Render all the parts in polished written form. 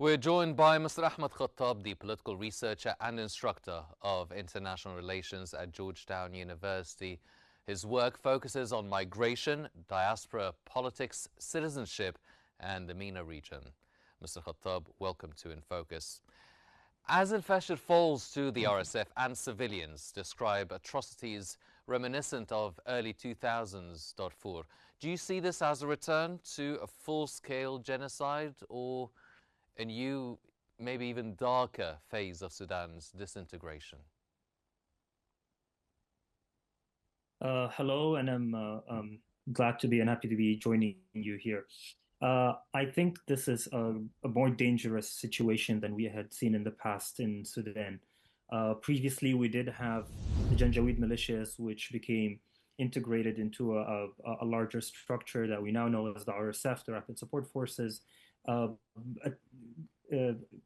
We're joined by Mr. Ahmed Khattab, the political researcher and instructor of international relations at Georgetown University. His work focuses on migration, diaspora politics, citizenship, and the MENA region. Mr. Khattab, welcome to In Focus. As Al-Fashir falls to the RSF and civilians describe atrocities reminiscent of early 2000s Darfur, do you see this as a return to a full-scale genocide or a new, maybe even darker phase of Sudan's disintegration? Hello, and I'm glad to be and happy to be joining you here. I think this is a more dangerous situation than we had seen in the past in Sudan. Previously, we did have the Janjaweed militias, which became integrated into a larger structure that we now know as the RSF, the Rapid Support Forces,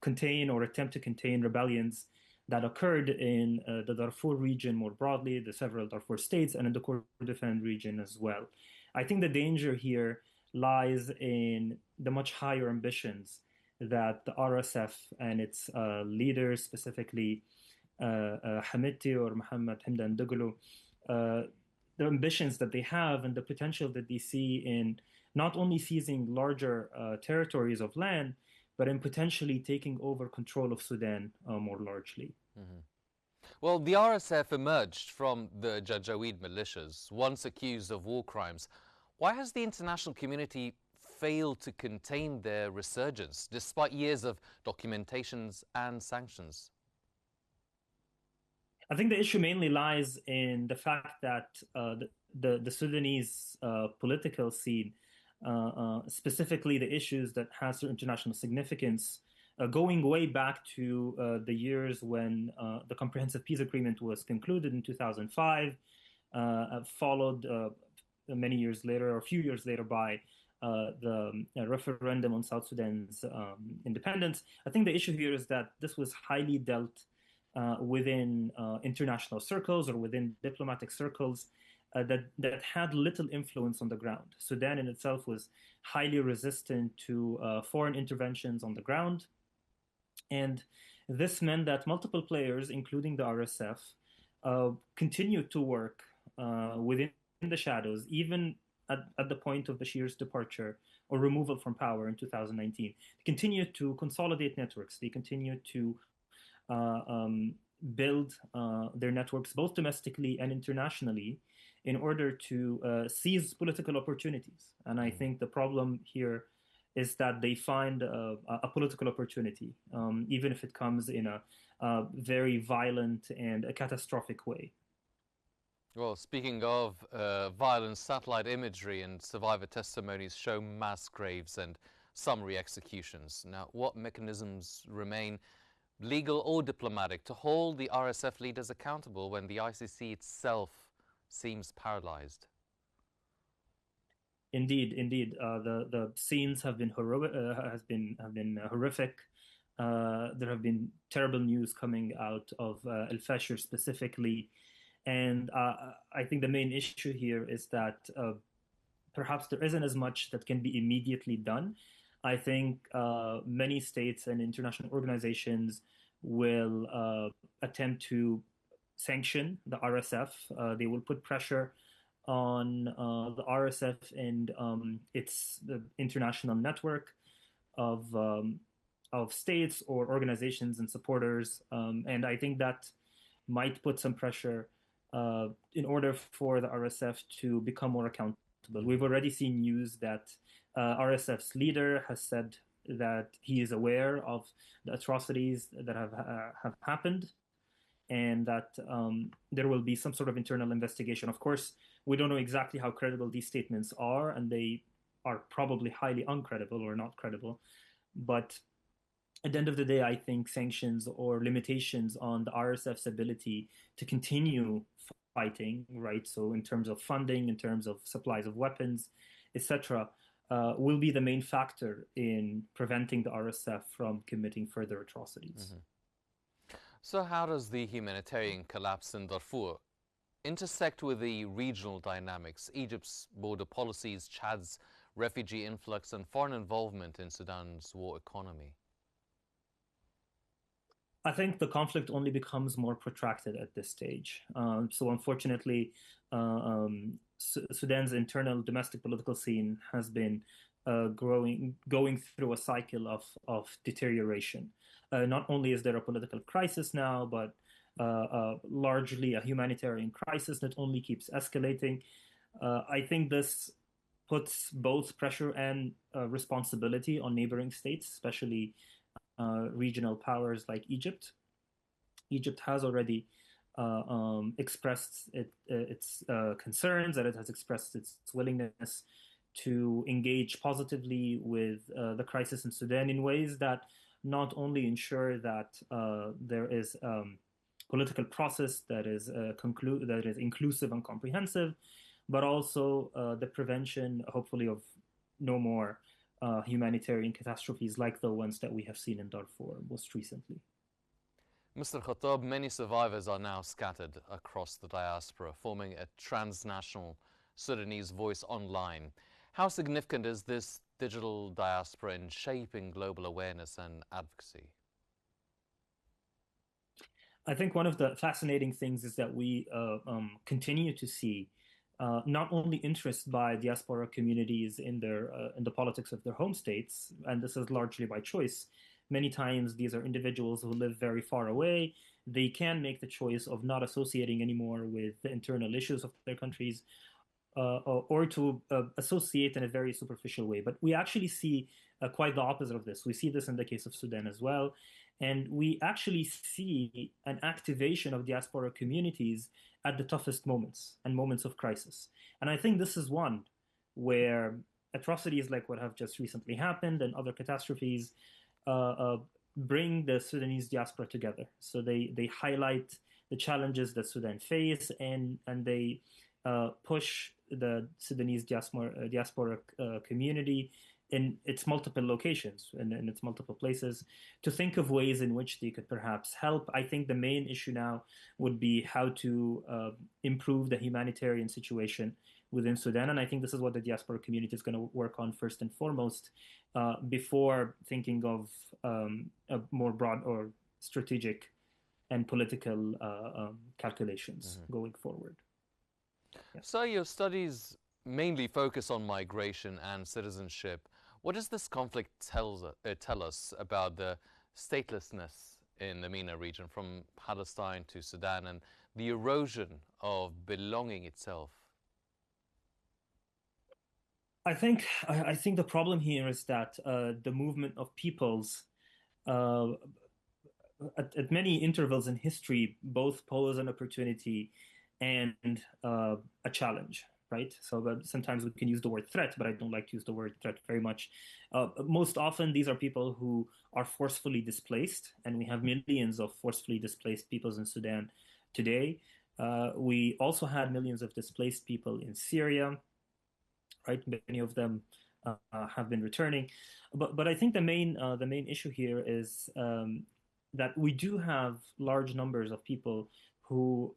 contain or attempt to contain rebellions that occurred in the Darfur region more broadly, the several Darfur states, and in the Kordofan region as well. I think the danger here lies in the much higher ambitions that the RSF and its leaders, specifically Hamidti or Mohammed Hamdan Dagalo, the ambitions that they have and the potential that they see in not only seizing larger territories of land, but in potentially taking over control of Sudan more largely. Mm-hmm. Well, the RSF emerged from the Janjaweed militias, once accused of war crimes. Why has the international community failed to contain their resurgence, despite years of documentations and sanctions? I think the issue mainly lies in the fact that the Sudanese political scene, specifically the issues that has international significance, going way back to the years when the Comprehensive Peace Agreement was concluded in 2005, followed many years later, or a few years later, by the referendum on South Sudan's independence. I think the issue here is that this was highly dealt within international circles or within diplomatic circles that had little influence on the ground. Sudan in itself was highly resistant to foreign interventions on the ground. And this meant that multiple players, including the RSF, continued to work within the shadows, even at the point of Bashir's departure or removal from power in 2019. They continued to consolidate networks. They continued to build their networks both domestically and internationally in order to seize political opportunities. And I think the problem here is that they find a political opportunity, even if it comes in a very violent and a catastrophic way. Well, speaking of violence, satellite imagery and survivor testimonies show mass graves and summary executions. Now, what mechanisms remain, legal or diplomatic, to hold the RSF leaders accountable when the ICC itself seems paralyzed? Indeed. The scenes have been horrific. There have been terrible news coming out of Al-Fashir specifically, and I think the main issue here is that perhaps there isn't as much that can be immediately done. I think many states and international organizations will attempt to sanction the RSF. They will put pressure on the RSF and its the international network of states or organizations and supporters. And I think that might put some pressure in order for the RSF to become more accountable. We've already seen news that RSF's leader has said that he is aware of the atrocities that have happened, and that there will be some sort of internal investigation. Of course, we don't know exactly how credible these statements are, and they are probably highly uncredible or not credible. But at the end of the day, I think sanctions or limitations on the RSF's ability to continue fighting, right? So in terms of funding, in terms of supplies of weapons, etc., will be the main factor in preventing the RSF from committing further atrocities. Mm-hmm. So how does the humanitarian collapse in Darfur intersect with the regional dynamics, Egypt's border policies, Chad's refugee influx, and foreign involvement in Sudan's war economy? I think the conflict only becomes more protracted at this stage. So unfortunately, Sudan's internal domestic political scene has been going through a cycle of deterioration. Not only is there a political crisis now, but largely a humanitarian crisis that only keeps escalating. I think this puts both pressure and responsibility on neighboring states, especially regional powers like Egypt. Egypt has already expressed its concerns, that it has expressed its willingness to engage positively with the crisis in Sudan in ways that not only ensure that there is political process that is inclusive and comprehensive, but also the prevention, hopefully, of no more humanitarian catastrophes like the ones that we have seen in Darfur most recently. Mr. Khattab, many survivors are now scattered across the diaspora, forming a transnational Sudanese voice online. How significant is this digital diaspora in shaping global awareness and advocacy? I think one of the fascinating things is that we continue to see not only interest by diaspora communities in the politics of their home states, and this is largely by choice. Many times these are individuals who live very far away. They can make the choice of not associating anymore with the internal issues of their countries, or to associate in a very superficial way. But we actually see quite the opposite of this. We see this in the case of Sudan as well. And we actually see an activation of diaspora communities at the toughest moments and moments of crisis. And I think this is one where atrocities like what have just recently happened and other catastrophes bring the Sudanese diaspora together. So they highlight the challenges that Sudan face, and they push the Sudanese diaspora community in its multiple locations and in its multiple places to think of ways in which they could perhaps help. I think the main issue now would be how to improve the humanitarian situation within Sudan. And I think this is what the diaspora community is going to work on first and foremost before thinking of a more broad or strategic and political calculations going forward. Yeah. So your studies mainly focus on migration and citizenship. What does this conflict tell us about the statelessness in the MENA region, from Palestine to Sudan, and the erosion of belonging itself? I think the problem here is that the movement of peoples at many intervals in history both pose an opportunity and a challenge, right? So sometimes we can use the word threat, but I don't like to use the word threat very much. Most often, these are people who are forcefully displaced, and we have millions of forcefully displaced peoples in Sudan today. We also had millions of displaced people in Syria, right? Many of them have been returning, but I think the main issue here is that we do have large numbers of people who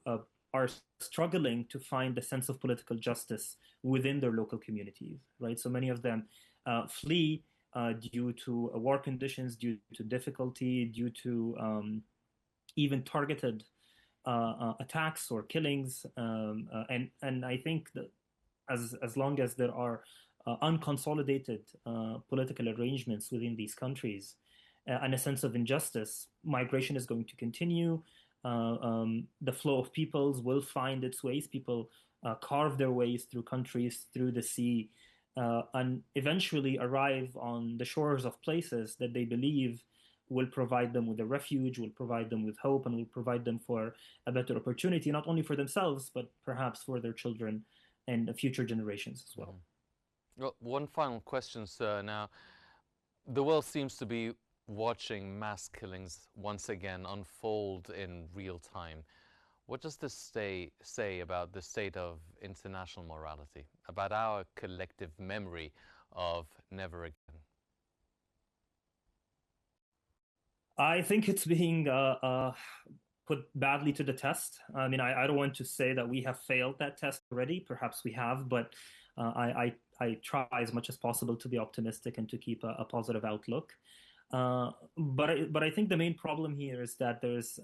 are struggling to find a sense of political justice within their local communities, right? So many of them flee due to war conditions, due to difficulty, due to even targeted attacks or killings. And I think that as long as there are unconsolidated political arrangements within these countries and a sense of injustice, migration is going to continue. The flow of peoples will find its ways. People carve their ways through countries, through the sea, and eventually arrive on the shores of places that they believe will provide them with a refuge, will provide them with hope, and will provide them for a better opportunity, not only for themselves, but perhaps for their children and future generations as well. Well, one final question, sir. Now, the world seems to be watching mass killings once again unfold in real time. What does this say about the state of international morality, about our collective memory of never again? I think it's being put badly to the test. I mean, I don't want to say that we have failed that test already. Perhaps we have, but I try as much as possible to be optimistic and to keep a positive outlook. But I think the main problem here is that there's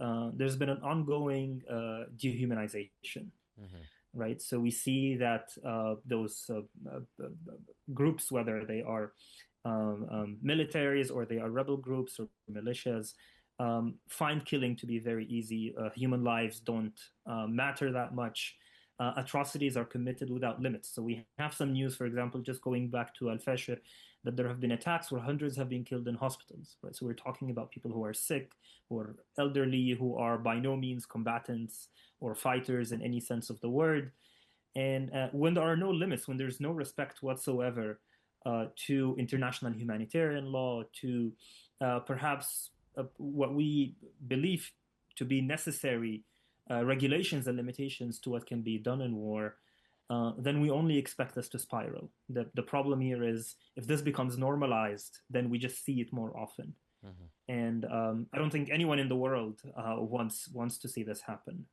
been an ongoing dehumanization, right? So we see that those groups, whether they are militaries or they are rebel groups or militias, find killing to be very easy. Human lives don't matter that much. Atrocities are committed without limits. So we have some news, for example, just going back to Al-Fashir, that there have been attacks where hundreds have been killed in hospitals, right? So we're talking about people who are sick, who are elderly, who are by no means combatants or fighters in any sense of the word. And when there are no limits, when there's no respect whatsoever to international humanitarian law, to perhaps what we believe to be necessary regulations and limitations to what can be done in war, then we only expect this to spiral. The problem here is if this becomes normalized, then we just see it more often. And I don't think anyone in the world wants to see this happen.